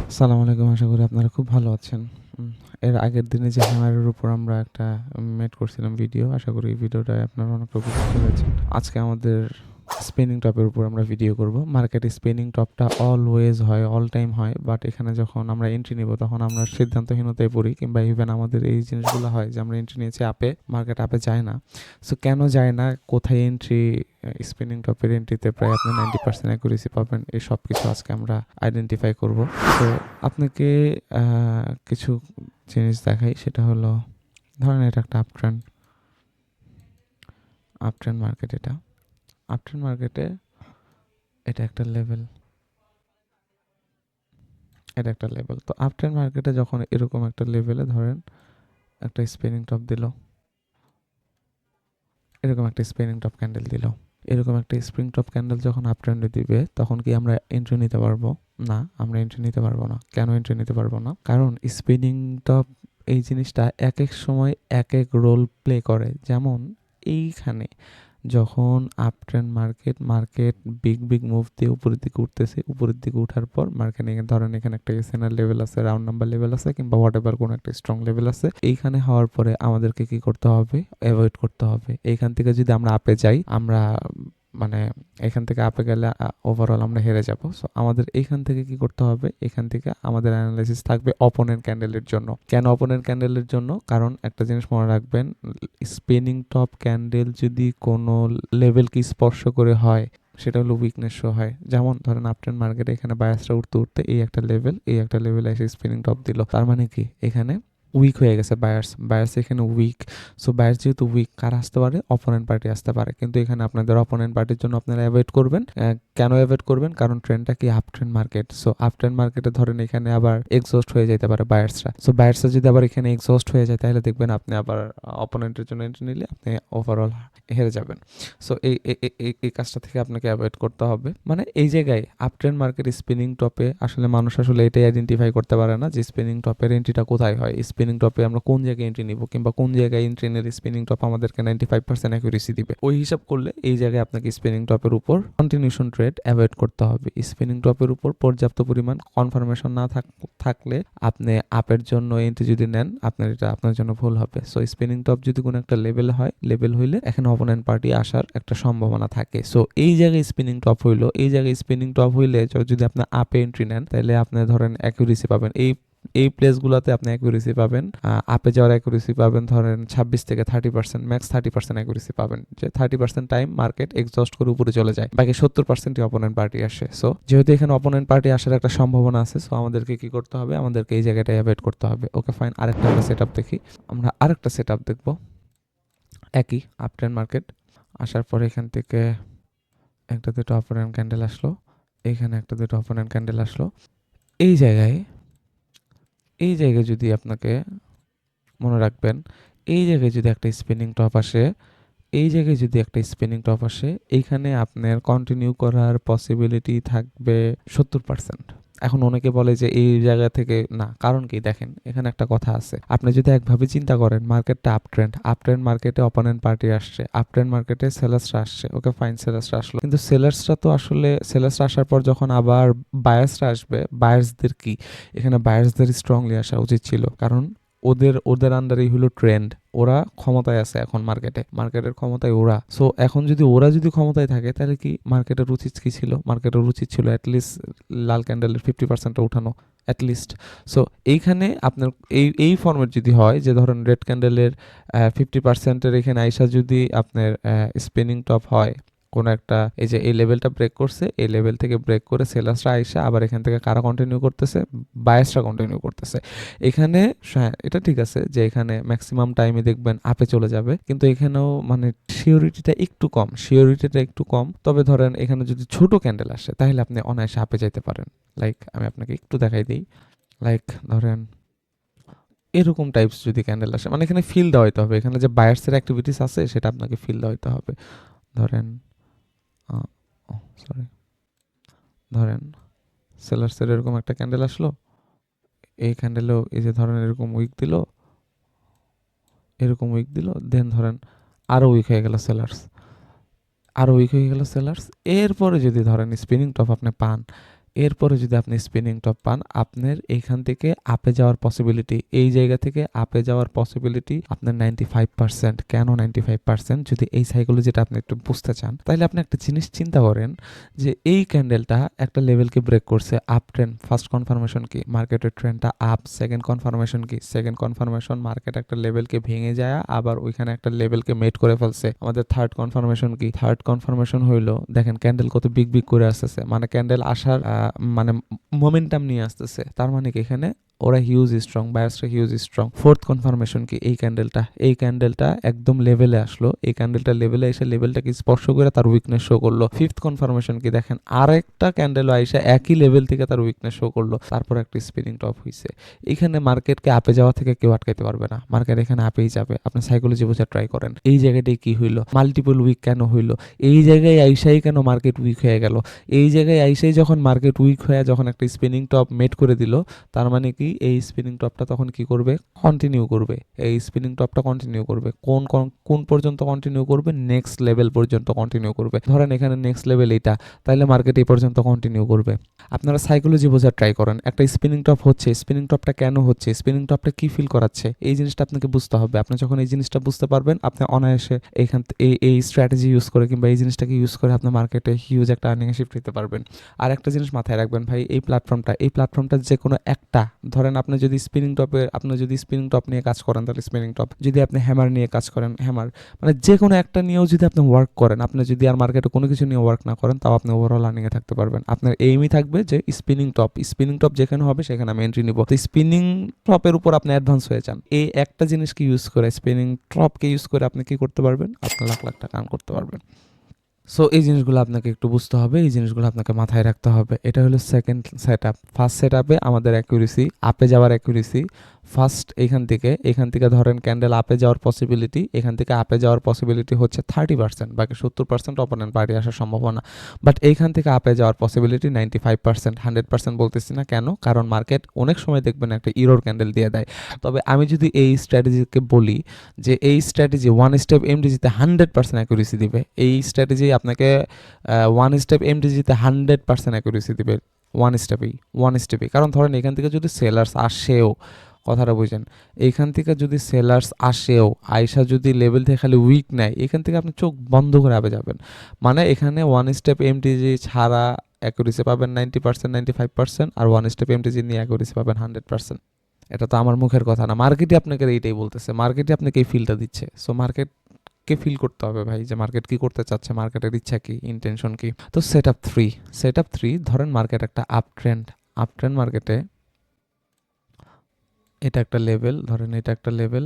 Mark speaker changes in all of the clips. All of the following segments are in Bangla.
Speaker 1: আসসালামু আলাইকুম। আশা করি আপনারা খুব ভালো আছেন। উম এর আগের দিনে যে হ্যামারের উপর আমরা একটা মেড করছিলাম ভিডিও। আশা করি এই ভিডিওটায় আপনারা অনেকটা উপকৃত হয়েছেন। আজকে আমাদের স্পিনিং টপের উপর আমরা ভিডিও করব। মার্কেটে স্পিনিং টপটা অলওয়েজ হয়, অল টাইম হয়। বাট এখানে যখন আমরা এন্ট্রি নিব তখন আমরা সিদ্ধান্তহীনতায় পড়ি কিংবা ইভেন আমাদের এই জিনিসগুলো হয় যে আমরা এন্ট্রি নিয়েছি আপে, মার্কেট আপে যায় না। সো কেন যায় না? কোথায় এন্ট্রি? স্পিনিং টপের এন্ট্রিতে প্রায় আপনি 90% অ্যাকুরেসি পাবেন। এই সব কিছু আজকে আমরা আইডেন্টিফাই করব। তো আপনাকে কিছু জিনিস দেখাই, সেটা হলো ধরেন এটা একটা আপট্রেন্ড মার্কেট। এটা আপট্রেন্ড মার্কেটে এটা একটা লেভেল, এটা একটা লেভেল। তো আপট্রেন্ড মার্কেটে যখন এরকম একটা লেভেলে ধরেন একটা স্পিনিং টপ দিল, এরকম একটা স্পিনিং টপ ক্যান্ডেল দিল, এরকম একটা স্প্রিং টপ ক্যান্ডেল যখন আপট্রেন্ডে দিবে তখন কি আমরা এন্ট্রি নিতে পারবো? না, আমরা এন্ট্রি নিতে পারবো না। কেন এন্ট্রি নিতে পারবো না? কারণ স্পিনিং টপ এই জিনিসটা এক এক সময় এক এক রোল প্লে করে। যেমন এইখানে যখন uptrend market big big move দিয়ে উপরের দিকে উঠতেছে, উপরের দিকে উঠার পর মার্কেট ধরেন এখানে একটা এসএনআর লেভেল আছে, রাউন্ড নাম্বার লেভেল আছে, কিংবা হোয়াট এভার কোনো একটা স্ট্রং লেভেল আছে। এইখানে হওয়ার পরে আমাদেরকে কি করতে হবে? অ্যাভয়েড করতে হবে। এইখান থেকে যদি আমরা আপে যাই, আমরা মানে এখান থেকে আপে গেলে ওভারঅল আমরা হেরে যাব। সো আমাদের এইখান থেকে কি করতে হবে? এখান থেকে আমাদের অ্যানালাইসিস থাকবে অপোনেন্ট ক্যান্ডেলের জন্য। কেন অপোনেন্ট ক্যান্ডেলের জন্য? কারণ একটা জিনিস মনে রাখবেন, স্পিনিং টপ ক্যান্ডেল যদি কোনো লেভেলকে স্পর্শ করে হয়, সেটা হলো উইকনেস শো হয়। যেমন ধরেন আপট্রেন্ড মার্কেটে এখানে বায়াসটা উঠতে উঠতে এই একটা লেভেল, এই একটা লেভেলে এসে স্পিনিং টপ দিল। তার মানে কি এখানে উইক হয়ে গেছে বায়ার্স এখানে উইক। সো বায়ার্স যেহেতু উইক, কারা আসতে পারে? অপোনেন্ট পার্টি আসতে পারে। কিন্তু এখানে আপনাদের অপোনেন্ট পার্টির জন্য আপনারা অ্যাভয়েড করবেন। কেন অ্যাভয়েড করবেন? কারণ ট্রেন্ডটা কি আপট্রেন্ড মার্কেট। সো আপট্রেন্ড মার্কেটে ধরেন এখানে আবার এক্সস্ট হয়ে যেতে পারে বায়ার্সরা। সো বায়ার্সরা যদি আবার এখানে এক্সস্ট হয়ে যায় তাহলে দেখবেন আপনি আবার অপোনেন্টের জন্য এন্ট্রি নিলে আপনি ওভারঅল হেরে যাবেন। সো এই কাজটা থেকে আপনাকে অ্যাভয়েড করতে হবে। মানে এই জায়গায় আপট্রেন্ড মার্কেট স্পিনিং টপে আসলে মানুষ আসলে এটাই আইডেন্টিফাই করতে পারে না যে স্পিনিং টপের এন্ট্রিটা কোথায় হয়, স্পিনিং টপে আমরা কোন জায়গায় এন্ট্রি নিব, কিংবা কোন জায়গায় এন্ট্রি নিলে স্পিনিং টপ আমাদেরকে 95% অ্যাকুরেসি দিবে। ওই হিসাব করলে এই জায়গায় আপনাকে স্পিনিং টপের উপর কন্টিনিউশন ট্রেড অ্যাভয়েড করতে হবে। স্পিনিং টপের উপর পর্যাপ্ত পরিমাণ কনফার্মেশন না থাকলে আপনি আপের জন্য এন্ট্রি যদি নেন, আপনার এটা আপনার জন্য ভুল হবে। সো স্পিনিং টপ যদি কোনো একটা লেভেল হয়, লেভেল হইলে এখানে অপোনেন্ট পার্টি আসার একটা সম্ভাবনা থাকে। সো এই জায়গায় স্পিনিং টপ হইলো, এই জায়গায় স্পিনিং টপ হইলে যদি আপনি আপে এন্ট্রি নেন তাহলে আপনি ধরেন অ্যাকুরেসি পাবেন। এই প্লেসগুলোতে আপনি অ্যাকুরেসি পাবেন, আপে যাওয়ার অ্যাকুরেসি পাবেন ধরেন 26 থেকে 30%, ম্যাক্স 30% অ্যাকুরেসি পাবেন। যে 30% টাইম মার্কেট এক্সস্ট করে উপরে চলে যায়, বাকি 70%ই অপোনেন্ট পার্টি আসে। সো যেহেতু এখানে অপোনেন্ট পার্টি আসার একটা সম্ভাবনা আছে, সো আমাদেরকে কি করতে হবে? আমাদেরকে এই জায়গাটা অ্যাভয়েড করতে হবে। ওকে ফাইন, আরেকটা আমরা সেট আপ দেখি। আমরা আরেকটা সেট আপ দেখবো। একই আপট্রেন্ড মার্কেট আসার পরে এখান থেকে একটা দুটো অপোনেন্ট ক্যান্ডেল আসলো, এখানে একটা দুটো অপোনেন্ট ক্যান্ডেল আসলো। এই জায়গায় এই জায়গায় যদি আপনাকে মনে রাখবেন, এই জায়গায় যদি একটা স্পিনিং টপ আসে, এই জায়গায় যদি একটা স্পিনিং টপ আসে, এইখানে আপনার কন্টিনিউ করার পসিবিলিটি থাকবে 70%। এখন অনেকে বলে যে এই জায়গা থেকে না, কারণ কি? দেখেন এখানে একটা কথা আছে। আপনি যদি একভাবে চিন্তা করেন, মার্কেটটা আপট্রেন্ড মার্কেটে অপোনেন্ট পার্টি আসছে, আপট্রেন্ড মার্কেটে সেলার্সরা আসছে। ওকে ফাইন, সেলার্সরা আসলো, কিন্তু সেলার্সরা আসার পর যখন আবার বায়ার্সরা আসবে, বায়ার্সদের কি এখানে বায়ার্সদের স্ট্রংলি আসা উচিত ছিল। কারণ ওদের আন্ডারেই হলো ট্রেন্ড, ওরা ক্ষমতায় আছে এখন মার্কেটের ক্ষমতায় ওরা। সো এখন যদি ওরা ক্ষমতায় থাকে তাহলে কি মার্কেটের উচিত কি ছিল? মার্কেটের উচিত ছিল অ্যাটলিস্ট লাল ক্যান্ডেলের 50% উঠানো, অ্যাটলিস্ট। সো এইখানে আপনার এই ফর্মেট যদি হয় যে ধরেন রেড ক্যান্ডেলের 50%-এর এখানে আইসা যদি আপনার স্পিনিং টপ হয় কোনো একটা, এই যে এই লেভেলটা ব্রেক করছে, এই লেভেল থেকে ব্রেক করে সেলার্সরা আইসা আবার এখান থেকে কারা কন্টিনিউ করতেছে? বায়াসরা কন্টিনিউ করতেছে। এখানে হ্যাঁ, এটা ঠিক আছে যে এখানে ম্যাক্সিমাম টাইমে দেখবেন আপে চলে যাবে, কিন্তু এখানেও মানে শিওরিটিটা একটু কম। তবে ধরেন এখানে যদি ছোট ক্যান্ডেল আসে তাহলে আপনি অনায়াসে আপে যাইতে পারেন। লাইক আমি আপনাকে একটু দেখাই দিই। লাইক ধরেন এরকম টাইপস যদি ক্যান্ডেল আসে, মানে এখানে ফিল দেওয়া হইতে হবে, এখানে যে বায়ার্সের অ্যাক্টিভিটিস আছে সেটা আপনাকে ফিল দেওয়া হইতে হবে। ধরেন সরি, ধরেন সেলার্সের এরকম একটা ক্যান্ডেল আসলো, এই ক্যান্ডেলেও এই যে ধরেন এরকম উইক দিল, দেন ধরেন আরও উইক হয়ে গেল সেলার্স, এরপরে যদি ধরেন স্পিনিং টপ আপনি পান, এরপরে যদি আপনি স্পিনিং টপ পান, আপনার এইখান থেকে আপে যাওয়ার পসিবিলিটি, এই জায়গা থেকে আপে যাওয়ার পসিবিলিটি আপনার 95%। কেন 95%? যদি এই সাইকোলজিটা আপনি একটু বুঝতে চান, তাহলে আপনি একটা জিনিস চিন্তা করেন যে এই ক্যান্ডেলটা একটা লেভেলকে ব্রেক করছে, আপ ট্রেন্ড। ফার্স্ট কনফার্মেশন কি? মার্কেটের ট্রেন্ডটা আপ। সেকেন্ড কনফার্মেশন কি? সেকেন্ড কনফার্মেশন মার্কেট একটা লেভেলকে ভেঙে যায়, আবার ওইখানে একটা লেভেলকে মেট করে ফেলছে। আমাদের থার্ড কনফার্মেশন কি? থার্ড কনফার্মেশন হইলো, দেখেন ক্যান্ডেল কত বিগ বিগ করে আসতেছে, মানে ক্যান্ডেল আসার মানে মোমেন্টাম নিয়ে আসতেছে। তার মানে কি এখানে ওরা হিউজ স্ট্রং, বায়াসটা হিউজ স্ট্রং। ফোর্থ কনফার্মেশন কি? এই ক্যান্ডেলটা একদম লেভেলে আসলো, এই ক্যান্ডেলটা লেভেলে এসে লেভেলটাকে স্পর্শ করে তার উইকনেস শো করলো। ফিফথ কনফার্মেশন কি? দেখেন আরেকটা ক্যান্ডেল আইসা একই লেভেল থেকে তার উইকনেস শো করলো, তারপর একটা স্পিনিং টপ হইছে। এখানে মার্কেটকে আপে যাওয়া থেকে কেউ আটকাইতে পারবে না, মার্কেট এখানে আপেই যাবে। আপনি সাইকোলজি বোঝার ট্রাই করেন, এই জায়গাটায় কি হইলো, মাল্টিপল উইক কেন হইলো, এই জায়গায় আইসাই কেন মার্কেট উইক হয়ে গেল, এই জায়গায় আইসাই যখন মার্কেট উইক হয়ে যখন একটা স্পিনিং টপ মেট করে দিল, তার মানে কি এই স্পিনিং টপটা তখন কি করবে? কন্টিনিউ করবে। এই স্পিনিং টপটা কন্টিনিউ করবে কোন কোন পর্যন্ত কন্টিনিউ করবে? নেক্সট লেভেল পর্যন্ত কন্টিনিউ করবে। ধরেন এখানে নেক্সট লেভেল এটা, তাহলে মার্কেট এই পর্যন্ত কন্টিনিউ করবে। আপনারা সাইকোলজি বোঝার ট্রাই করেন, একটা স্পিনিং টপ হচ্ছে, স্পিনিং টপটা কেন হচ্ছে, স্পিনিং টপটা কি ফিল করাচ্ছে, এই জিনিসটা আপনাকে বুঝতে হবে। আপনি যখন এই জিনিসটা বুঝতে পারবেন, আপনি অনায়াসে এই স্ট্র্যাটেজি ইউজ করে কিংবা এই জিনিসটাকে ইউজ করে আপনার মার্কেটে হিউজ একটা আর্নিং শিফট নিতে পারবেন। আর একটা জিনিস মাথায় রাখবেন ভাই, এই প্ল্যাটফর্মটা যে কোনো একটা, ধরেন আপনি যদি স্পিনিং টপ নিয়ে কাজ করেন তাহলে স্পিনিং টপ, যদি আপনি হ্যামার নিয়ে কাজ করেন হ্যামার, মানে যে কোনো একটা নিয়েও যদি আপনি ওয়ার্ক করেন, আপনি যদি আর মার্কেটে কোনো কিছু নিয়ে ওয়ার্ক না করেন, তাও আপনি ওভারঅল আর্নিংয়ে থাকতে পারবেন। আপনার এইমই থাকবে যে স্পিনিং টপ যেখানে হবে সেখানে আমি এন্ট্রি নিব। তো স্পিনিং টপের উপর আপনি অ্যাডভান্স হয়ে যান। এই একটা জিনিসকে ইউজ করে, স্পিনিং টপকে ইউজ করে আপনি কি করতে পারবেন? আপনি লাখ লাখ টাকা আর্ন করতে পারবেন। সো এই জিনিসগুলো আপনাকে একটু বুঝতে হবে, এই জিনিসগুলো আপনাকে মাথায় রাখতে হবে। এটা হলো second set up. First set আপে আমাদের অ্যাকুরেসি, আপে যাওয়ার অ্যাকুরেসি ফার্স্ট এখান থেকে ধরেন ক্যান্ডেল আপে যাওয়ার পসিবিলিটি, এখান থেকে আপে যাওয়ার পসিবিলিটি হচ্ছে 30%, বাকি 70% অপোনেন্ট পার্টি আসার সম্ভাবনা। বাট এইখান থেকে আপে যাওয়ার পসিবিলিটি 95%, 100% বলতেছি না। কেন? কারণ মার্কেট অনেক সময় দেখবেন একটা ইরোর ক্যান্ডেল দিয়ে দেয়। তবে আমি যদি এই স্ট্র্যাটেজিকে বলি যে এই স্ট্র্যাটেজি ওয়ান স্টেপ এমডিজিতে 100% অ্যাকুরেসি দিবে, এই স্ট্র্যাটেজি আপনাকে ওয়ান স্টেপ এমডিজিতে 100% অ্যাকুরেসি দিবে ওয়ান স্টেপেই। কারণ ধরেন এখান থেকে যদি সেলার্স আসেও, কথাটা বুঝেন, এইখান থেকে যদি সেলার্স আসেও, আইসা যদি লেভেল থেকে খালি উইক নেয়, এখান থেকে আপনি চোখ বন্ধ করে আবে যাবেন। মানে এখানে ওয়ান স্টেপ এমটিজি ছাড়া অ্যাকুরেসি পাবেন 90%, 95%, আর ওয়ান স্টেপ এমটিজি নিয়ে অ্যাকুরেসি পাবেন 100%। এটা তো আমার মুখের কথা না, মার্কেটই আপনাকে এইটাই বলতেছে, মার্কেটই আপনাকে এই ফিলটা দিচ্ছে। সো মার্কেটকে ফিল করতে হবে ভাই, যে মার্কেট কি করতে চাচ্ছে, মার্কেটের ইচ্ছা কি, ইন্টেনশন কি। তো সেট আপ থ্রি, ধরেন মার্কেট একটা আপ ট্রেন্ড মার্কেটে, এটা একটা লেভেল, ধরেন এটা একটা লেভেল,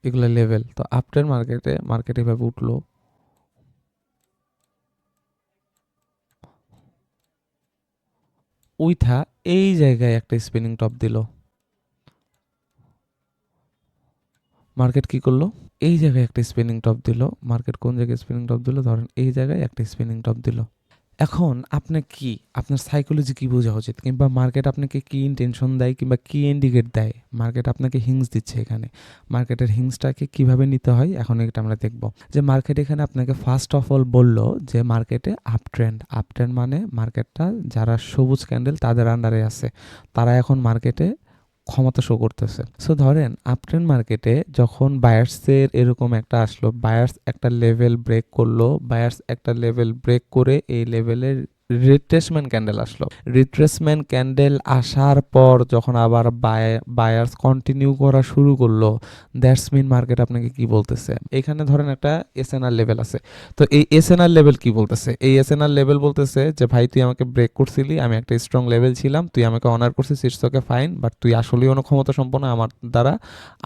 Speaker 1: এগুলো লেভেল। তো আপ ট্রেন্ড মার্কেট এভাবে উঠলো, উইথা এই জায়গায় একটা স্পিনিং টপ দিল, মার্কেট কি করলো? এই জায়গায় একটা স্পিনিং টপ দিল। মার্কেট কোন জায়গায় স্পিনিং টপ দিল? ধরেন এই জায়গায় একটা স্পিনিং টপ দিল। এখন আপনার সাইকোলজি কি বোঝা উচিত, কিংবা মার্কেট আপনাকে কি ইন্টেনশন দেয় কিংবা কি ইন্ডিকেট দেয়? মার্কেট আপনাকে হিংস দিচ্ছে, এখানে মার্কেটের হিংসটাকে কিভাবে নিতে হয় এখন এটা আমরা দেখব। যে মার্কেট এখানে আপনাকে ফার্স্ট অফ অল বলল যে মার্কেটে আপ ট্রেন্ড মানে মার্কেটটা যারা সবুজ ক্যান্ডেল তাদের আন্ডারে আছে, তারা এখন মার্কেটে ক্ষমতা শো করতেছে। সো ধরেন আপট্রেন্ড মার্কেটে যখন বায়ার্সের এরকম একটা আসলো, বায়ার্স একটা লেভেল ব্রেক করলো, বায়ার্স একটা লেভেল ব্রেক করে এই লেভেলের রিট্রেসমেন্ট ক্যান্ডেল আসলো। রিট্রেসমেন্ট ক্যান্ডেল আসার পর যখন আবার বায়ার্স কন্টিনিউ করা শুরু করলো, দ্যাটস মিন মার্কেট আপনাকে কি বলতেছে, এখানে ধরেন একটা এসএনআর লেভেল আছে। তো এই এসএনআর লেভেল কি বলতেছে? এই এসএনআর লেভেল বলতেছে যে ভাই তুই আমাকে ব্রেক করছিলি, আমি একটা স্ট্রং লেভেল ছিলাম, তুই আমাকে অনার করছিস, ইটস ওকে ফাইন, বাট তুই আসলেই কোনো ক্ষমতা সম্পন্ন, আমার দ্বারা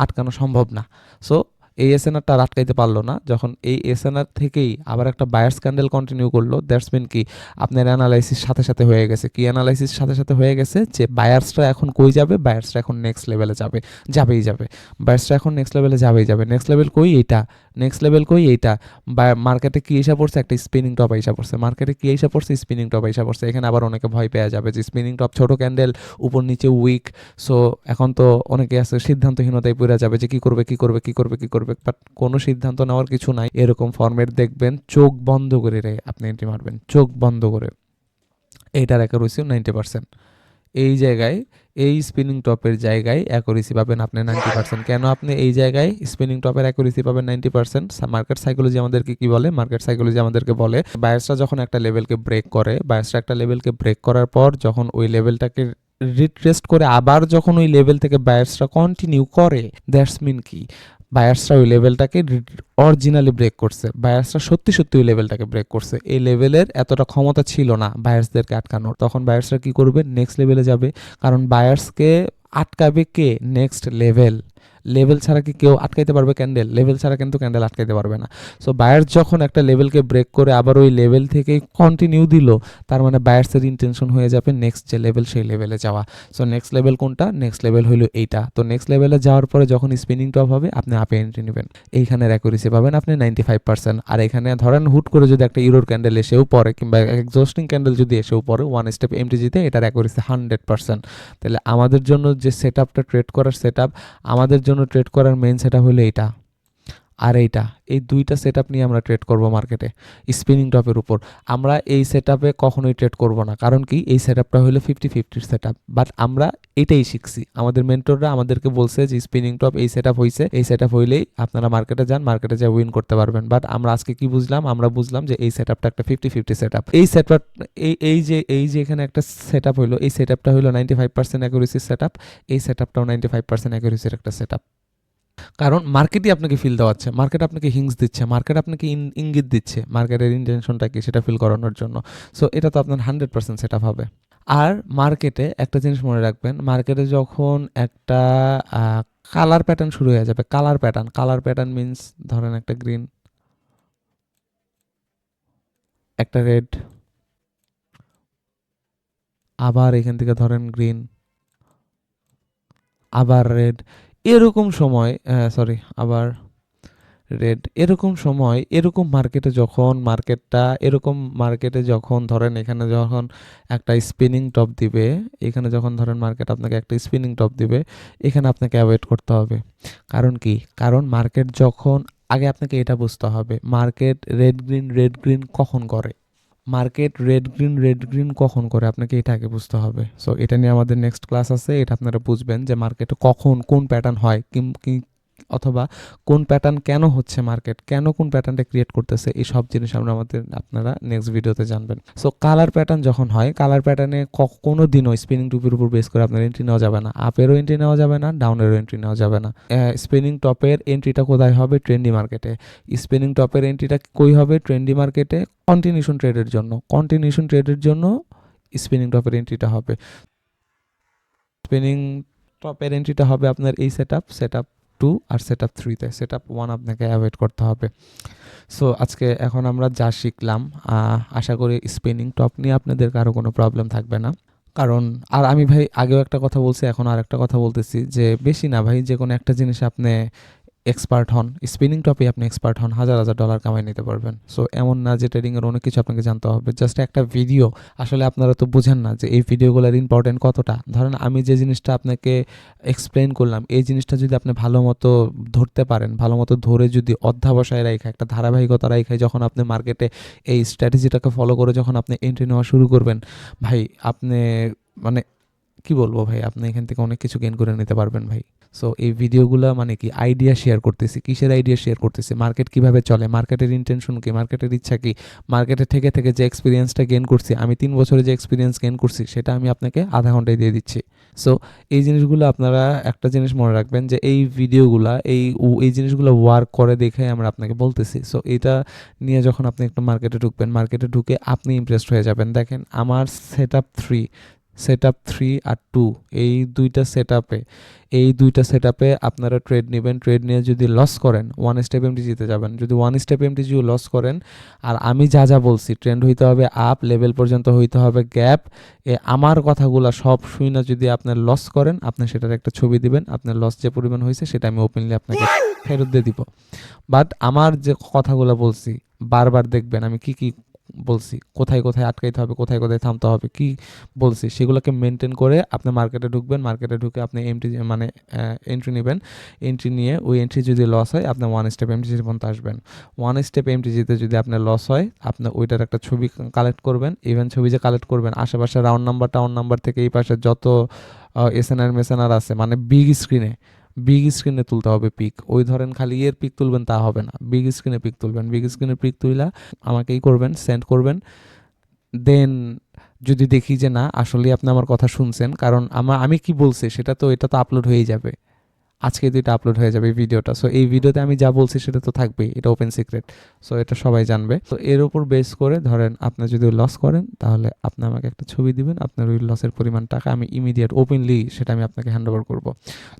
Speaker 1: আটকানো সম্ভব না। সো এই এসএনআরটা আর আটকাইতে পারলো না। যখন এই এসএনআর থেকেই আবার একটা বায়ার্স ক্যান্ডেল কন্টিনিউ করলো, দ্যাটস মিন কি আপনার অ্যানালাইসিস সাথে সাথে হয়ে গেছে। কি অ্যানালাইসিস সাথে সাথে হয়ে গেছে? যে বায়ার্সরা এখন কই যাবে? বায়ার্সরা এখন নেক্সট লেভেলে যাবেই যাবে। বায়ার্সরা এখন নেক্সট লেভেলে যাবেই যাবে। নেক্সট লেভেল কই? এইটা। নেক্সট লেভেল কই? এইটা। মার্কেটে কি এসে পড়ছে? একটা স্পিনিং টপ এসে পড়ছে। মার্কেটে কি এসে পড়ছে? স্পিনিং টপ এসে পড়ছে। এখানে আবার অনেকে ভয় পেয়ে যাবে যে স্পিনিং টপ, ছোট ক্যান্ডেল, উপর নিচে উইক। সো এখন তো অনেকে আছে সিদ্ধান্তহীনতায় পড়ে যাবে যে কি করবে, বাট কোনো সিদ্ধান্ত নেওয়ার কিছু নাই। এরকম ফরম্যাট দেখবেন, চোখ বন্ধ করে আপনি এন্ট্রি মারবেন, চোখ বন্ধ করে। এইটার অ্যাকুরেসিও 90%। এই জায়গায় এই স্পিনিং টপের জায়গায় অ্যাকুরেসি পাবেন আপনি 90%। কেন আপনি এই জায়গায় স্পিনিং টপের অ্যাকুরেসি পাবেন 90%? মার্কেট সাইকোলজি আমাদেরকে কি বলে? মার্কেট সাইকোলজি আমাদেরকে বলে বায়ার্সরা যখন একটা লেভেলকে ব্রেক করে, বায়ার্সরা একটা লেভেলকে ব্রেক করার পর যখন ওই লেভেলটাকে রিট্রেস্ট করে আবার যখন ওই লেভেল থেকে বায়ার্সরা কন্টিনিউ করে, দ্যাটস মিন কি বায়ার্সরা ওই লেভেলটাকে অরিজিনালি ব্রেক করছে, বায়ার্সরা সত্যি সত্যি ওই লেভেলটাকে ব্রেক করছে। এই লেভেলের এতটা ক্ষমতা ছিল না বায়ার্সদেরকে আটকানোর। তখন বায়ার্সরা কি করবে? নেক্সট লেভেলে যাবে, কারণ বায়ার্সকে আটকাবে কে? Next level. লেভেল ছাড়া কি কেউ আটকাইতে পারবে ক্যান্ডেল? লেভেল ছাড়া কিন্তু ক্যান্ডেল আটকাইতে পারবে না। সো বায়ার্স যখন একটা লেভেলকে ব্রেক করে আবার ওই লেভেল থেকে কন্টিনিউ দিল, তার মানে বায়ার্সের ইন্টেনশন হয়ে যাবে নেক্সট যে লেভেল সেই লেভেলে যাওয়া। সো নেক্সট লেভেল কোনটা? নেক্সট লেভেল হলো এইটা। তো নেক্সট লেভেলে যাওয়ার পরে যখন স্পিনিং টপ হবে আপনি আপে এন্ট্রি নেবেন, এইখানের অ্যাকুরেসি পাবেন আপনি 95%। আর এখানে ধরেন হুট করে যদি একটা ইউরোর ক্যান্ডেল এসেও পড়ে কিংবা এক্সস্টিং ক্যান্ডেল যদি এসেও পড়ে, ওয়ান স্টেপ এমটিজিতে এটার অ্যাকুরেসি 100%। তাহলে আমাদের জন্য যে সেট আপটা ট্রেড করার সেট আপ, আমাদের জন্য ট্রেড করার মেইন সেট আপ হলো এইটা আর এইটা। এই দুইটা সেট আপ নিয়ে আমরা ট্রেড করব মার্কেটে স্পিনিং টপের উপর। আমরা এই সেট আপে কখনোই ট্রেড করব না, কারণ কি এই সেট আপটা হলো 50-50 সেট আপ। বাট আমরা এটাই শিখছি, আমাদের মেন্টররা আমাদেরকে বলছে যে স্পিনিং টপ এই সেট আপ হয়েছে, এই সেট আপ হইলেই আপনারা মার্কেটে যান, মার্কেটে যা উইন করতে পারবেন। বাট আমরা আজকে কি বুঝলাম? আমরা বুঝলাম যে এই সেট আপটা একটা 50-50 সেট আপ। এই সেট আপ এই যে এখানে একটা সেট আপ হইলো, এই সেট আপটা হইলো 95% অ্যাকুরেসির সেট আপ, এই সেট আপটাও 95% অ্যাকুরেসির একটা সেট আপ। কারণ মার্কেটই আপনাকে ফিল দেওয়াচ্ছে, মার্কেট আপনাকে হিংস দিচ্ছে, মার্কেট আপনাকে ইঙ্গিত দিচ্ছে মার্কেটের ইন্টেনশনটা কি সেটা ফিল করানোর জন্য। সো এটা তো আপনার 100% সেট আপ হবে। আর মার্কেটে একটা জিনিস মনে রাখবেন, মার্কেটে যখন একটা কালার প্যাটার্ন শুরু হয়ে যাবে, কালার প্যাটার্ন মিনস ধরেন একটা গ্রিন, একটা রেড, আবার এখান থেকে ধরেন গ্রিন, আবার রেড, এরকম সময় সরি আবার রেড, এরকম সময় এরকম মার্কেটে যখন ধরেন এখানে যখন একটা স্পিনিং টপ দিবে, এখানে যখন ধরেন মার্কেট আপনাকে একটা স্পিনিং টপ দিবে, এখানে আপনাকে অ্যাভয়েড করতে হবে। কারণ কি? কারণ মার্কেট যখন, আগে আপনাকে এটা বুঝতে হবে মার্কেট রেড গ্রিন কখন করে, মার্কেট রেড গ্রিন কখন করে, আপনাকে এটা আগে বুঝতে হবে। সো এটা নিয়ে আমাদের নেক্সট ক্লাস আছে, এটা আপনারা বুঝবেন যে মার্কেটে কখন কোন প্যাটার্ন হয় অথবা কোন প্যাটার্ন কেন হচ্ছে, মার্কেট কেন কোন প্যাটার্নটা ক্রিয়েট করতেছে, এই সব জিনিস আপনারা নেক্সট ভিডিওতে জানবেন। সো কালার প্যাটার্ন যখন হয়, কালার প্যাটার্নে কোনো দিনও স্পিনিং টপের উপর বেস করে আপনার এন্ট্রি নেওয়া যাবে না, আপেরও এন্ট্রি নেওয়া যাবে না, ডাউনেরও এন্ট্রি নেওয়া যাবে না। স্পিনিং টপের এন্ট্রিটা কোথায় হবে? ট্রেন্ডি মার্কেটে। স্পিনিং টপের এন্ট্রিটা কই হবে? ট্রেন্ডি মার্কেটে। কন্টিনিউশন ট্রেডের জন্য স্পিনিং টপের এন্ট্রিটা হবে। স্পিনিং টপের এন্ট্রিটা হবে আপনার এই সেট আপ 2 আর সেট আপ 3তে, সেট আপ 1 আপনাকে অ্যাভয়েড করতে হবে। সো আজকে এখন আমরা যা শিখলাম, আশা করি স্পিনিং টপ নিয়ে আপনাদের কারো কোনো প্রবলেম থাকবে না। কারণ আর আমি ভাই আগেও একটা কথা বলছি, এখন আর একটা কথা বলতেছি যে বেশি না ভাই, যে কোনো একটা জিনিস আপনি এক্সপার্ট হন, স্পিনিং টপে আপনি এক্সপার্ট হন, হাজার হাজার ডলার কামাই নিতে পারবেন। সো এমন না যে ট্রেডিংয়ের অনেক কিছু আপনাকে জানতে হবে, জাস্ট একটা ভিডিও। আসলে আপনারা তো বুঝেন না যে এই ভিডিওগুলোর ইম্পর্টেন্ট কতটা। ধরেন আমি যে জিনিসটা আপনাকে এক্সপ্লেন করলাম, এই জিনিসটা যদি আপনি ভালো মতো ধরতে পারেন, ভালো মতো ধরে যদি অধ্যাবসায় রাখে, একটা ধারাবাহিকতা রাখে, যখন আপনি মার্কেটে এই স্ট্র্যাটেজিটাকে ফলো করে যখন আপনি এন্ট্রি নেওয়া শুরু করবেন, ভাই আপনি মানে কি বলবো ভাই, আপনি এখান থেকে অনেক কিছু গেইন করে নিতে পারবেন ভাই। সো এই ভিডিওগুলো মানে কি আইডিয়া শেয়ার করতেছি, কিসের আইডিয়া শেয়ার করতেছি? মার্কেট কিভাবে চলে, মার্কেটের ইন্টেনশন কি, মার্কেটের ইচ্ছা কি, মার্কেটে থেকে থেকে যে এক্সপিরিয়েন্সটা গেইন করছি, আমি 3 বছরে যে এক্সপিরিয়েন্স গেইন করছি সেটা আমি আপনাকে আধা ঘন্টায় দিয়ে দিচ্ছি। সো এই জিনিসগুলো আপনারা একটা জিনিস মনে রাখবেন যে এই ভিডিওগুলা এই জিনিসগুলো ওয়ার্ক করে দেখে আমরা আপনাকে বলতেছি। সো এটা নিয়ে যখন আপনি একটা মার্কেটে ঢুকবেন, মার্কেটে ঢুকে আপনি ইমপ্রেসড হয়ে যাবেন। দেখেন আমার সেট আপ 3 আর 2, এই দুইটা সেট আপে আপনারা ট্রেড নেবেন। ট্রেড নিয়ে যদি লস করেন, ওয়ান স্টেপ এমটি জিতে যাবেন। যদি ওয়ান স্টেপ এমটি যদি লস করেন, আর আমি যা যা বলছি, ট্রেন্ড হইতে হবে আপ, লেভেল পর্যন্ত হইতে হবে গ্যাপ, আমার কথাগুলো সব শুই না, যদি আপনার লস করেন, আপনি সেটার একটা ছবি দিবেন, আপনার লস যে পরিমাণ হয়েছে সেটা আমি ওপেনলি আপনাকে ফেরত দিয়ে দিব। বাট আমার যে কথাগুলো বলছি বারবার দেখবেন আমি কি কি বলছি, কোথায় কোথায় আটকাইতে হবে, কোথায় কোথায় থামতে হবে, কি বলছি, সেগুলোকে মেনটেন করে আপনি মার্কেটে ঢুকবেন। মার্কেটে ঢুকে আপনি মানে এন্ট্রি নেবেন। এন্ট্রি নিয়ে ওই এন্ট্রি যদি লস হয়, আপনি ওয়ান স্টেপ এমটিজি পর্যন্ত আসবেন। ওয়ান স্টেপ এমটিজিতে যদি আপনার লস হয়, আপনি ওইটার একটা ছবি কালেক্ট করবেন। ইভেন ছবি যে কালেক্ট করবেন, আশেপাশে রাউন্ড নাম্বার টাউন নাম্বার থেকে এই পাশে যত এসএনআর মেসেনার আছে, মানে বিগ স্ক্রিনে তুলতে হবে পিক। ওই ধরেন খালি এর পিক তুলবেন তা হবে না, বিগ স্ক্রিনে পিক তুলবেন। বিগ স্ক্রিনে পিক তুইলা আমাকে করবেন, সেন্ড করবেন। দেন যদি দেখি যে না আসলে আপনি আমার কথা শুনছেন, কারণ আমি কি বলছি সেটা তো, এটা তো আপলোড হয়েই যাবে, আজকে তো এটা আপলোড হয়ে যাবে এই ভিডিওটা। সো এই ভিডিওতে আমি যা বলছি সেটা তো থাকবেই, এটা ওপেন সিক্রেট। সো এটা সবাই জানবে। তো এর উপর বেস করে ধরেন আপনি যদি লস করেন, তাহলে আপনি আমাকে একটা ছবি দিবেন, আপনার ওই লসের পরিমাণ টাকা আমি ইমিডিয়েট ওপেনলি সেটা আমি আপনাকে হ্যান্ড ওভার করবো।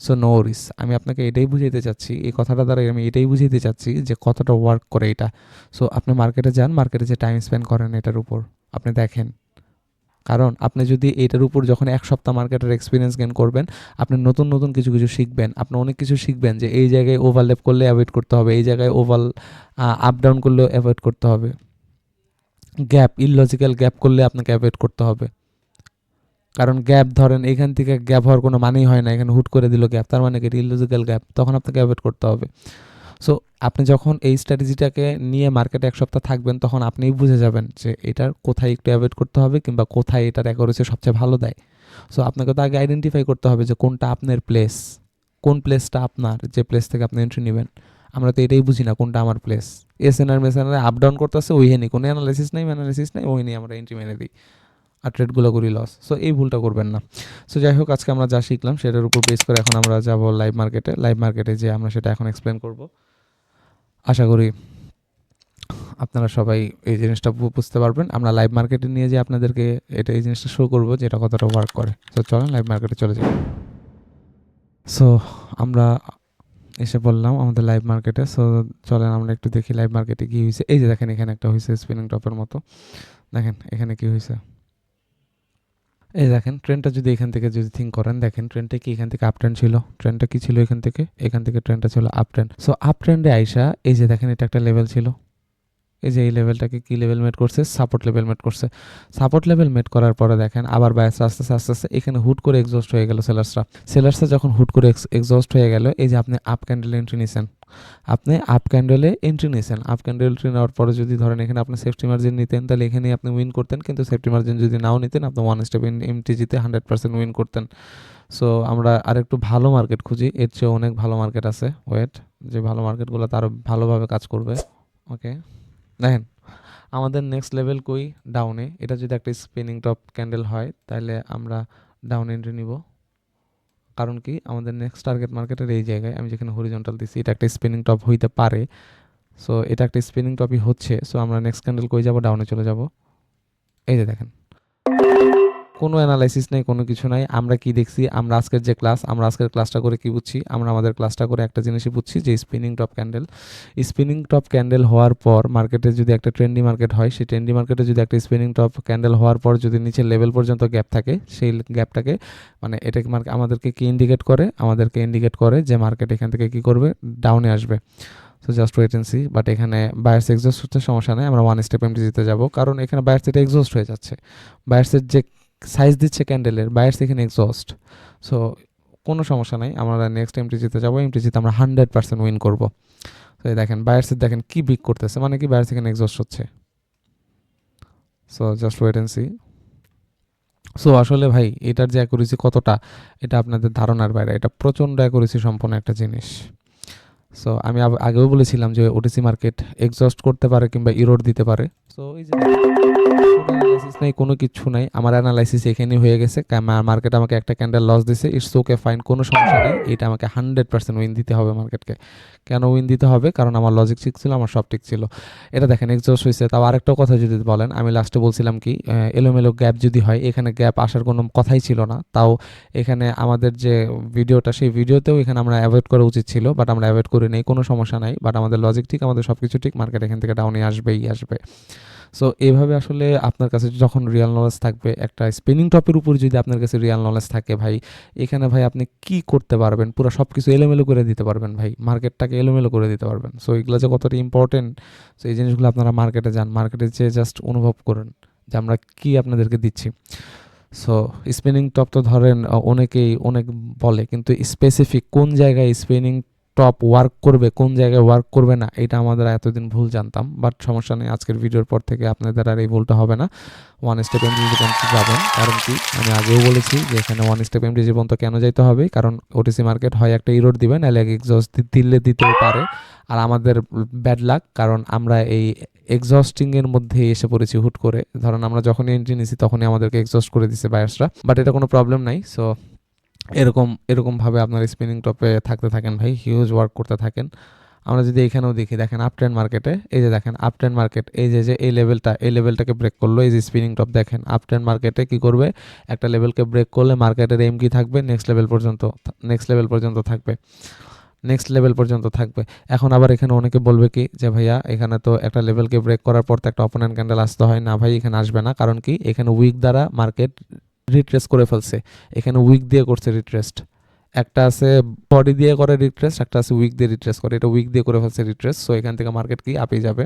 Speaker 1: সো নো ওয়ারিস। আমি আপনাকে এটাই বুঝাইতে চাচ্ছি, এই কথাটা দ্বারা আমি এটাই বুঝাইতে চাচ্ছি যে কতটা ওয়ার্ক করে এটা। সো আপনি মার্কেটে যান, মার্কেটে যে টাইম স্পেন্ড করেন এটার উপর আপনি দেখেন। কারণ আপনি যদি এটার উপর যখন 1 সপ্তাহ মার্কেটের এক্সপিরিয়েন্স গেইন করবেন, আপনি নতুন নতুন কিছু কিছু শিখবেন। আপনি অনেক কিছু শিখবেন যে এই জায়গায় ওভারল্যাপ করলে অ্যাভয়েড করতে হবে, এই জায়গায় আপ ডাউন করলে অ্যাভয়েড করতে হবে, ইললজিক্যাল গ্যাপ করলে আপনাকে অ্যাভয়েড করতে হবে। কারণ গ্যাপ ধরেন এখান থেকে গ্যাপ হওয়ার কোনো মানেই হয় না, এখানে হুট করে দিল গ্যাপ, তার মানে কি ইললজিক্যাল গ্যাপ, তখন আপনাকে অ্যাভয়েড করতে হবে। সো আপনি যখন এই স্ট্র্যাটেজিটাকে নিয়ে মার্কেটে 1 সপ্তাহ থাকবেন, তখন আপনিই বুঝে যাবেন যে এটার কোথায় একটু অ্যাভয়েড করতে হবে, কিংবা কোথায় এটার অ্যাকুরেসি সবচেয়ে ভালো দেয়। সো আপনাকে তো আগে আইডেন্টিফাই করতে হবে যে কোনটা আপনার প্লেস, কোন প্লেসটা আপনার, যে প্লেস থেকে আপনি এন্ট্রি নেবেন। আমরা তো এটাই বুঝি না কোনটা আমার প্লেস। এসএনআর মেসএনআর আপ ডাউন করতেছে, ওইখানে কোনো অ্যানালাইসিস নাই, ওই নিয়ে আমরা এন্ট্রি মেনে দিই আর ট্রেডগুলো করি লস। সো এই ভুলটা করবেন না। সো যাই হোক, আজকে আমরা যা শিখলাম সেটার উপর বেস করে এখন আমরা যাব লাইভ মার্কেটে যে আমরা সেটা এখন এক্সপ্লেন করব। আশা করি আপনারা সবাই এই জিনিসটা বুঝতে পারবেন। আমরা লাইভ মার্কেটে নিয়ে যে আপনাদেরকে এই জিনিসটা শো করবো যে এটা কতটা ওয়ার্ক করে। সো চলেন লাইভ মার্কেটে চলে যাই। সো আমরা এসে বললাম আমাদের লাইভ মার্কেটে। সো চলেন আমরা একটু দেখি লাইভ মার্কেটে কী হয়েছে। এই যে দেখেন এখানে একটা হয়েছে স্পিনিং টপের মতো, দেখেন এখানে কি হয়েছে। এই দেখেন ট্রেনটা যদি এখান থেকে যদি থিঙ্ক করেন, দেখেন ট্রেনটা কি এখান থেকে আপ ট্রেন্ড ছিল, ট্রেনটা কি ছিল এখান থেকে ট্রেনটা ছিল আপ ট্রেন্ড। সো আপ ট্রেন্ডে আইসা এই যে দেখেন এটা একটা লেভেল ছিল, এই যে এই লেভেলটাকে কি লেভেল মেট করছে, সাপোর্ট লেভেল মেট করছে। সাপোর্ট লেভেল মেট করার পরে দেখেন আবার বায়াসরা আস্তে আস্তে এখানে হুট করে এক্সস্ট হয়ে গেল। সেলার্সরা যখন হুট করে এক্সস্ট হয়ে গেল, এই যে আপনি আপ ক্যান্ডেলে এন্ট্রি নিয়েছেন, আপ ক্যান্ডেলে এন্ট্রি নেওয়ার পরে যদি ধরেন এখানে আপনি সেফটি মার্জিন নিতেন, তাহলে এখানে আপনি উইন করতেন। কিন্তু সেফটি মার্জিন যদি নাও নিতেন, আপনি ওয়ান স্টেপ এমটিজিতে 100% উইন করতেন। সো আমরা আরেকটু ভালো মার্কেট খুঁজি, এর চেয়ে অনেক ভালো মার্কেট আছে, ওয়েট, যে ভালো মার্কেটগুলো আরও ভালোভাবে কাজ করবে। ওকে, দেখেন আমাদের নেক্সট লেভেল কই, ডাউনে। এটা যদি একটা স্পিনিং টপ ক্যান্ডেল হয়, তাহলে আমরা ডাউন এন্ট্রি নিব। কারণ কি, আমাদের নেক্সট টার্গেট মার্কেটের এই জায়গায় আমি যেখানে হরিজন্টাল দিছি, এটা একটা স্পিনিং টপ হইতে পারে। সো এটা একটা স্পিনিং টপই হচ্ছে। সো আমরা নেক্সট ক্যান্ডেল কই যাব, ডাউনে চলে যাব। এই যে দেখেন কোনো অ্যানালাইসিস নেই, কোনো কিছু নাই। আমরা কি দেখছি, আমরা আজকের ক্লাসটা করে কি বুঝছি, আমরা আমাদের ক্লাসটা করে একটা জিনিসই বুঝছি যে স্পিনিং টপ ক্যান্ডেল হওয়ার পর মার্কেটে যদি একটা ট্রেন্ডি মার্কেট হয়, সেই ট্রেন্ডি মার্কেটে যদি একটা স্পিনিং টপ ক্যান্ডেল হওয়ার পর যদি নিচের লেভেল পর্যন্ত গ্যাপ থাকে, সেই গ্যাপটাকে মানে এটাকে আমাদেরকে কি ইন্ডিকেট করে, যে মার্কেট এখান থেকে কি করবে, ডাউনে আসবে। So just wait and see. But এখানে বায়ার্স এক্সস্ট হচ্ছে, সমস্যা নেই, আমরা ওয়ান স্টেপ এমটিজিতে যাব। কারণ এখানে বায়ার্স এটা এক্সস্ট হয়ে যাচ্ছে, বায়ার্সের যে সাইজ দিচ্ছে ক্যান্ডেলের, বায়ার্স এখানে এক্সস্ট। সো কোনো সমস্যা নাই, আমরা নেক্সট এমটিজিতে যাবো, এমটিজিতে আমরা 100% উইন করবো। তো দেখেন বায়ার্সের দেখেন কি বিগ করতেছে, মানে কি বায়ার্স এখানে এক্সস্ট হচ্ছে। So just wait and see. So আসলে ভাই এটার যে অ্যাকুরেসি কতটা, এটা আপনাদের ধারণার বাইরে, এটা প্রচণ্ড অ্যাকুরেসি সম্পন্ন একটা জিনিস। সো আমি আগেও বলেছিলাম যে ওটিসি মার্কেট এক্সস্ট করতে পারে কিংবা ইরোড দিতে পারে। সো এই যে অ্যানালাইসিস নাই, কোনো কিছু নাই, আমার অ্যানালাইসিস এখানেই হয়ে গেছে। মার্কেট আমাকে একটা ক্যান্ডেল লস দিছে, ইটস ওকে ফাইন, কোনো সমস্যা নেই। এটা আমাকে 100% উইন দিতে হবে মার্কেটকে। কেন উইন দিতে হবে? কারণ আমার লজিক ঠিক ছিল, আমার সব ঠিক ছিল। এটা দেখেন এক্সস্ট হয়েছে। তাও আরেকটা কথা যদি বলেন, আমি লাস্টে বলছিলাম কি, এলোমেলো গ্যাপ যদি হয়, এখানে গ্যাপ আসার কোনো কথাই ছিল না। তাও এখানে আমাদের যে ভিডিওটা, সেই ভিডিওতেও এখানে আমরা অ্যাভয়েড করা উচিত ছিল, বাট আমরা অ্যাভয়েড করি নেই, কোনো সমস্যা নাই। বাট আমাদের লজিক ঠিক, আমাদের সব কিছু ঠিক, মার্কেট এখান থেকে ডাউনে আসবেই আসবে। সো এভাবে আসলে আপনার কাছে যখন রিয়াল নলেজ থাকবে, একটা স্পিনিং টপের উপর যদি আপনার কাছে রিয়াল নলেজ থাকে ভাই, এখানে ভাই আপনি কি করতে পারবেন, পুরো সব কিছু এলোমেলো করে দিতে পারবেন ভাই, মার্কেটটাকে এলোমেলো করে দিতে পারবেন। সো এগুলো যে কতটা ইম্পর্টেন্ট, সো এই জিনিসগুলো আপনারা মার্কেটে যান, মার্কেটে যেয়ে জাস্ট অনুভব করুন যে আমরা কি আপনাদেরকে দিচ্ছি। সো স্পিনিং টপ তো ধরেন অনেকেই অনেক বলে, কিন্তু স্পেসিফিক কোন জায়গায় স্পিনিং টপ ওয়ার্ক করবে, কোন জায়গায় ওয়ার্ক করবে না, এটা আমাদের এতদিন ভুল জানতাম। বাট সমস্যা নেই, আজকের ভিডিওর পর থেকে আপনাদের আর এই ভুলটা হবে না। ওয়ান স্টেপ এমডিজি পর্যন্ত যাবেন, কারণ কি আমি আগেও বলেছি যে এখানে ওয়ান স্টেপ এমডিজি পর্যন্ত কেন যাইতে হবে, কারণ ওটিসি মার্কেট হয় একটা ইরোড দিবেন, নাহলে এক্সস্ট দিলে দিতেও পারে। আর আমাদের ব্যাড লাক, কারণ আমরা এই এক্সস্টিং এর মধ্যে এসে পড়েছি হুট করে। ধরেন আমরা যখনই এন্ট্রি নিছি তখনই আমাদেরকে এক্সস্ট করে দিছে বায়ার্সরা, বাট এটা কোনো প্রবলেম নাই। সো এরকমভাবে আপনার স্পিনিং টপে থাকতে থাকেন ভাই, হিউজ ওয়ার্ক করতে থাকেন। আমরা যদি এখানেও দেখি, দেখেন আপ ট্রেন্ড মার্কেটে, এই যে দেখেন আপ ট্রেন্ড মার্কেট, এই যে এই লেভেলটাকে ব্রেক করলো, এই যে স্পিনিং টপ দেখেন আপ ট্রেন্ড মার্কেটে কি করবে, একটা লেভেলকে ব্রেক করলে মার্কেটের এম কি থাকবে, নেক্সট লেভেল পর্যন্ত থাকবে। এখন আবার এখানে অনেকে বলবে কি যে ভাইয়া এখানে তো একটা লেভেলকে ব্রেক করার পর তো একটা অপোনেন্ট ক্যান্ডেল আসতে হয় না, ভাই এখানে আসবে না, কারণ কি এখানে উইক দ্বারা মার্কেট রিট্রেস করে ফেলছে, এখানে উইক দিয়ে করছে রিট্রেস্ট, একটা আছে বডি দিয়ে করে রিট্রেস, একটা আছে উইক দিয়ে রিট্রেস করে, এটা উইক দিয়ে করে ফেলছে রিট্রেস। সো এখান থেকে মার্কেট কি আপে যাবে।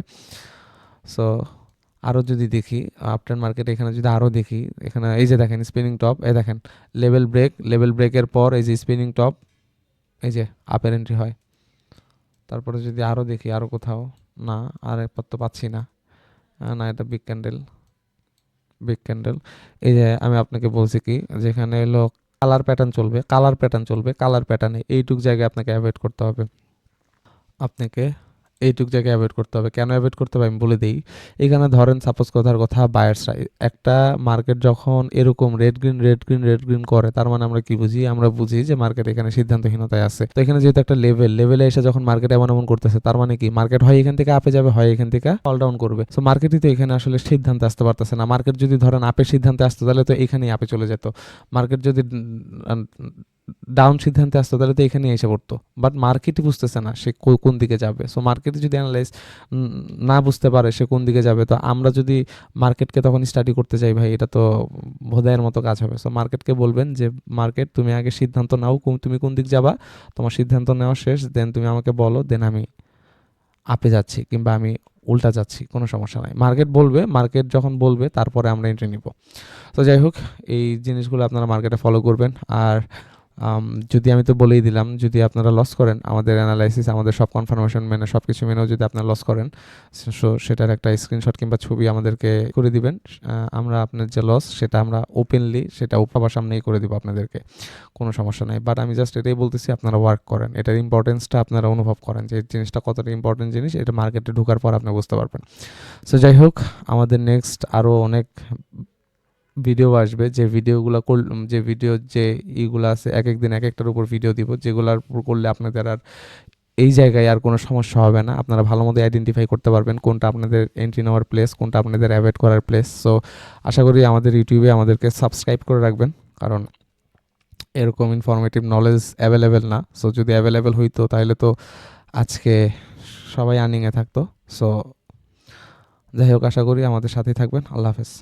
Speaker 1: সো আরও যদি দেখি আফটার মার্কেট, এখানে যদি আরও দেখি, এখানে এই যে দেখেন স্পিনিং টপ, এই দেখেন লেভেল ব্রেকের পর এই যে স্পিনিং টপ, এই যে আপের এন্ট্রি হয়। তারপরে যদি আরও দেখি আরও কোথাও, না আর একবার তো পাচ্ছি না, না এটা বিগ ক্যান্ডেল। এই যে আমি আপনাকে বলছি কি, যেখানে এলো কালার প্যাটার্নে এইটুক জায়গায় আপনাকে অ্যাভয়েড করতে হবে। কেন অ্যাভয়েড করতে হবে আমি বলে দিই। এখানে ধরেন সাপোজ কথা বায়ার্সরা, একটা মার্কেট যখন এরকম রেড গ্রিন করে, তার মানে আমরা কি বুঝি, আমরা বুঝি যে মার্কেট এখানে সিদ্ধান্তহীনতায় আছে। তো এখানে যেহেতু একটা লেভেলে এসে যখন মার্কেট এমন করতেছে, তার মানে কি মার্কেট হয় এখান থেকে আপে যাবে, হয় এখান থেকে ফল ডাউন করবে। সো মার্কেটই তো এখানে আসলে সিদ্ধান্তে আসতে পারতেছে না। মার্কেট যদি ধরেন আপের সিদ্ধান্তে আসতো, তাহলে তো এখানেই আপে চলে যেত। মার্কেট যদি ডাউন সিদ্ধান্তে আসতো, তাহলে তো এখানে এসে পড়তো। বাট মার্কেটই বুঝতেছে না সে কোন দিকে যাবে। সো মার্কেটে যদি অ্যানালাইজ না বুঝতে পারে সে কোন দিকে যাবে, তো আমরা যদি মার্কেটকে তখন স্টাডি করতে চাই ভাই, এটা তো ভোদাইয়ের মতো কাজ হবে। সো মার্কেটকে বলবেন যে মার্কেট তুমি আগে সিদ্ধান্ত নাও, তুমি কোন দিক যাবা, তোমার সিদ্ধান্ত নেওয়া শেষ, দেন তুমি আমাকে বলো, দেন আমি আপে যাচ্ছি কিংবা আমি উল্টা যাচ্ছি, কোনো সমস্যা নাই। মার্কেট যখন বলবে তারপরে আমরা এন্ট্রি নিব। তো যাই হোক, এই জিনিসগুলো আপনারা মার্কেটে ফলো করবেন। আর যদি আমি তো বলেই দিলাম, যদি আপনারা লস করেন, আমাদের অ্যানালাইসিস, আমাদের সব কনফার্মেশন মেনে সব কিছু মেনেও যদি আপনারা লস করেন, সো সেটার একটা স্ক্রিনশট কিংবা ছবি আমাদেরকে করে দিবেন। আমরা আপনার যে লস সেটা আমরা ওপেনলি সেটা সবার সামনেই করে দিব আপনাদেরকে, কোনো সমস্যা নেই। বাট আমি জাস্ট এটাই বলতেছি, আপনারা ওয়ার্ক করেন, এটার ইম্পর্টেন্সটা আপনারা অনুভব করেন, যে এই জিনিসটা কতটা ইম্পর্টেন্ট জিনিস, এটা মার্কেটে ঢোকার পর আপনি বুঝতে পারবেন। সো যাই হোক, আমাদের নেক্সট আরও অনেক ভিডিও আসবে, যে ইগুলো আছে, এক একদিন এক একটার উপর ভিডিও দিব, যেগুলোর উপর করলে আপনাদের আর এই জায়গায় আর কোনো সমস্যা হবে না। আপনারা ভালো মতো আইডেন্টিফাই করতে পারবেন কোনটা আপনাদের এন্ট্রি নেওয়ার প্লেস, কোনটা আপনাদের অ্যাভয়েড করার প্লেস। সো আশা করি আমাদের ইউটিউবে আমাদেরকে সাবস্ক্রাইব করে রাখবেন, কারণ এরকম ইনফরমেটিভ নলেজ অ্যাভেলেবেল না। সো যদি অ্যাভেলেবেল হইতো তাহলে তো আজকে সবাই আর্নিংয়ে থাকতো। সো যাই হোক, আশা করি আমাদের সাথেই থাকবেন। আল্লাহ হাফেজ।